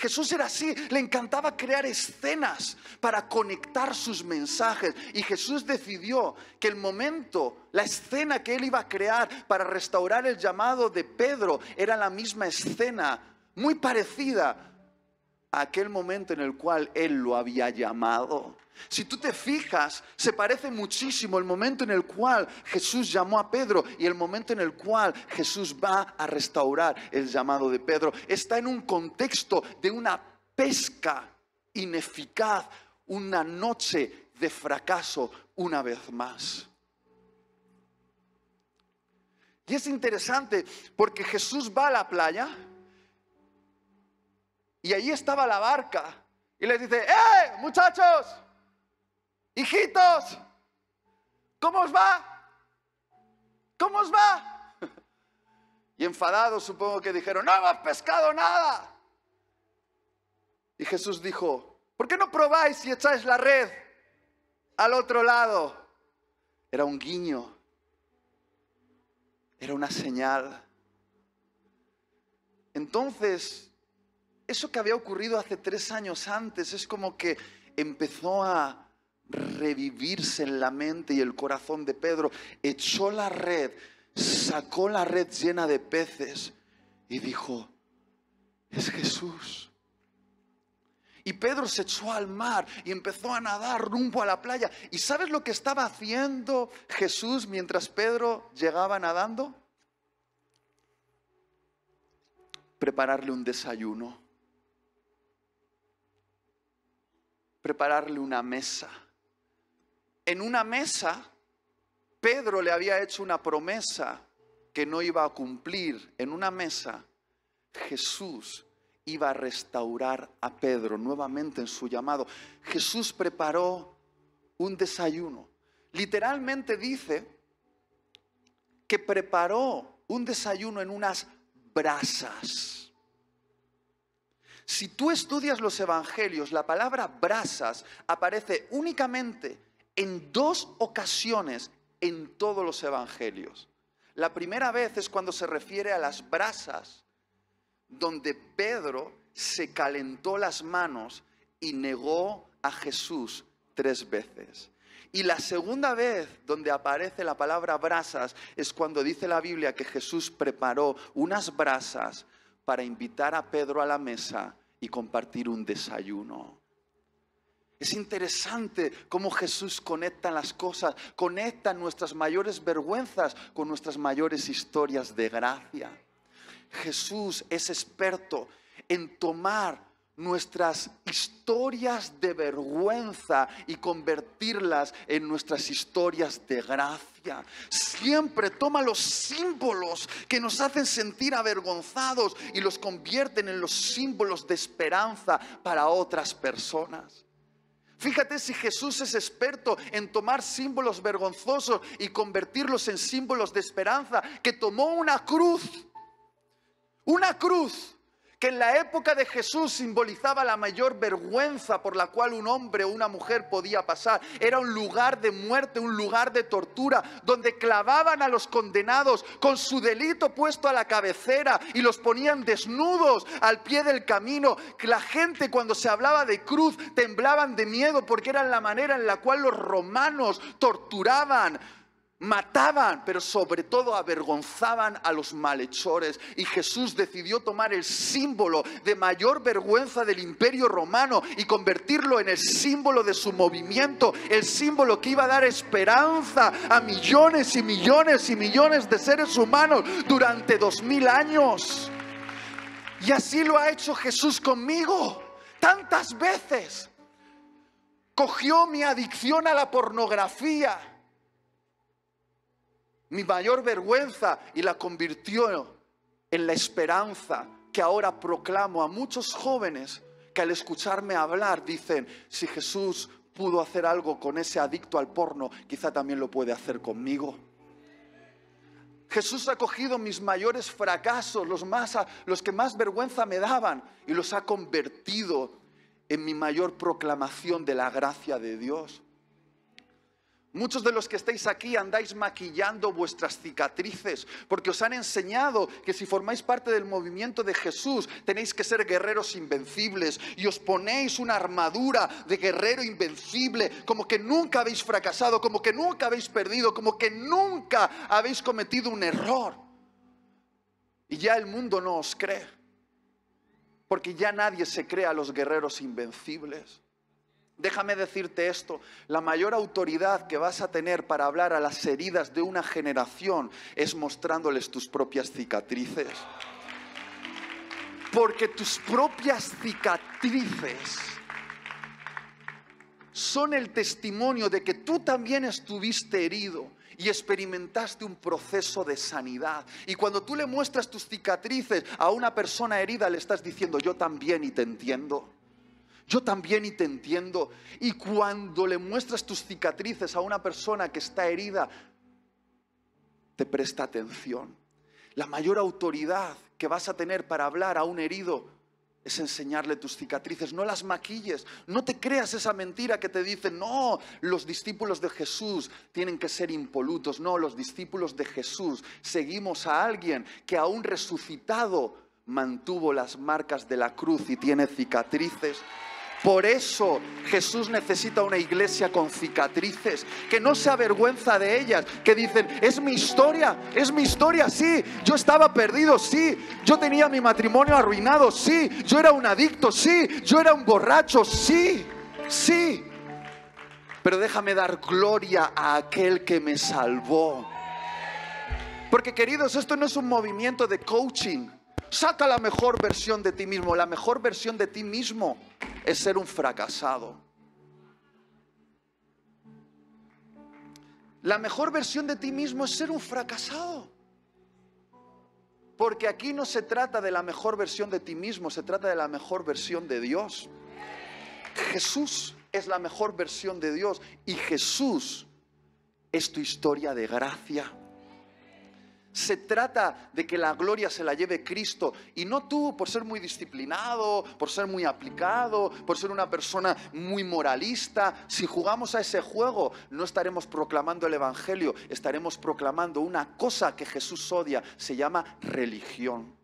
Jesús era así, le encantaba crear escenas para conectar sus mensajes. Y Jesús decidió que el momento, la escena que él iba a crear para restaurar el llamado de Pedro era la misma escena, muy parecida a aquel momento en el cual él lo había llamado. Si tú te fijas, se parece muchísimo el momento en el cual Jesús llamó a Pedro y el momento en el cual Jesús va a restaurar el llamado de Pedro. Está en un contexto de una pesca ineficaz, una noche de fracaso una vez más. Y es interesante porque Jesús va a la playa y ahí estaba la barca y les dice: ¡eh, muchachos! Hijitos, ¿cómo os va? ¿Cómo os va? Y enfadados supongo que dijeron: no hemos pescado nada. Y Jesús dijo: ¿por qué no probáis y echáis la red al otro lado? Era un guiño, era una señal. Entonces, eso que había ocurrido hace 3 años antes es como que empezó a revivirse en la mente y el corazón de Pedro. Echó la red, sacó la red llena de peces y dijo: es Jesús. Y Pedro se echó al mar y empezó a nadar rumbo a la playa. ¿Y sabes lo que estaba haciendo Jesús mientras Pedro llegaba nadando? Prepararle un desayuno, prepararle una mesa. En una mesa, Pedro le había hecho una promesa que no iba a cumplir. En una mesa, Jesús iba a restaurar a Pedro nuevamente en su llamado. Jesús preparó un desayuno. Literalmente dice que preparó un desayuno en unas brasas. Si tú estudias los evangelios, la palabra brasas aparece únicamente en 2 ocasiones en todos los evangelios. La primera vez es cuando se refiere a las brasas, donde Pedro se calentó las manos y negó a Jesús 3 veces. Y la segunda vez donde aparece la palabra brasas es cuando dice la Biblia que Jesús preparó unas brasas para invitar a Pedro a la mesa y compartir un desayuno. Es interesante cómo Jesús conecta las cosas, conecta nuestras mayores vergüenzas con nuestras mayores historias de gracia. Jesús es experto en tomar nuestras historias de vergüenza y convertirlas en nuestras historias de gracia. Siempre toma los símbolos que nos hacen sentir avergonzados y los convierten en los símbolos de esperanza para otras personas. Fíjate si Jesús es experto en tomar símbolos vergonzosos y convertirlos en símbolos de esperanza, que tomó una cruz que en la época de Jesús simbolizaba la mayor vergüenza por la cual un hombre o una mujer podía pasar. Era un lugar de muerte, un lugar de tortura, donde clavaban a los condenados con su delito puesto a la cabecera y los ponían desnudos al pie del camino. La gente, cuando se hablaba de cruz, temblaban de miedo porque era la manera en la cual los romanos torturaban, mataban, pero sobre todo avergonzaban a los malhechores. Y Jesús decidió tomar el símbolo de mayor vergüenza del Imperio Romano y convertirlo en el símbolo de su movimiento, el símbolo que iba a dar esperanza a millones y millones y millones de seres humanos durante 2000 años. Y así lo ha hecho Jesús conmigo tantas veces. Cogió mi adicción a la pornografía, mi mayor vergüenza, y la convirtió en la esperanza que ahora proclamo a muchos jóvenes que al escucharme hablar dicen: si Jesús pudo hacer algo con ese adicto al porno, quizá también lo puede hacer conmigo. Jesús ha cogido mis mayores fracasos, los que más vergüenza me daban, y los ha convertido en mi mayor proclamación de la gracia de Dios. Muchos de los que estáis aquí andáis maquillando vuestras cicatrices porque os han enseñado que si formáis parte del movimiento de Jesús tenéis que ser guerreros invencibles y os ponéis una armadura de guerrero invencible, como que nunca habéis fracasado, como que nunca habéis perdido, como que nunca habéis cometido un error. Y ya el mundo no os cree, porque ya nadie se cree a los guerreros invencibles. Déjame decirte esto, la mayor autoridad que vas a tener para hablar a las heridas de una generación es mostrándoles tus propias cicatrices. Porque tus propias cicatrices son el testimonio de que tú también estuviste herido y experimentaste un proceso de sanidad. Y cuando tú le muestras tus cicatrices a una persona herida, le estás diciendo, yo también y te entiendo. Yo también y te entiendo. Y cuando le muestras tus cicatrices a una persona que está herida, te presta atención. La mayor autoridad que vas a tener para hablar a un herido es enseñarle tus cicatrices. No las maquilles. No te creas esa mentira que te dicen, no, los discípulos de Jesús tienen que ser impolutos. No, los discípulos de Jesús seguimos a alguien que aún resucitado mantuvo las marcas de la cruz y tiene cicatrices. Por eso Jesús necesita una iglesia con cicatrices, que no se avergüenza de ellas, que dicen, es mi historia, sí, yo estaba perdido, sí, yo tenía mi matrimonio arruinado, sí, yo era un adicto, sí, yo era un borracho, sí, sí, pero déjame dar gloria a aquel que me salvó. Porque queridos, esto no es un movimiento de coaching. Saca la mejor versión de ti mismo. La mejor versión de ti mismo es ser un fracasado. La mejor versión de ti mismo es ser un fracasado. Porque aquí no se trata de la mejor versión de ti mismo, se trata de la mejor versión de Dios. Jesús es la mejor versión de Dios y Jesús es tu historia de gracia. Se trata de que la gloria se la lleve Cristo y no tú por ser muy disciplinado, por ser muy aplicado, por ser una persona muy moralista. Si jugamos a ese juego no estaremos proclamando el Evangelio, estaremos proclamando una cosa que Jesús odia, se llama religión.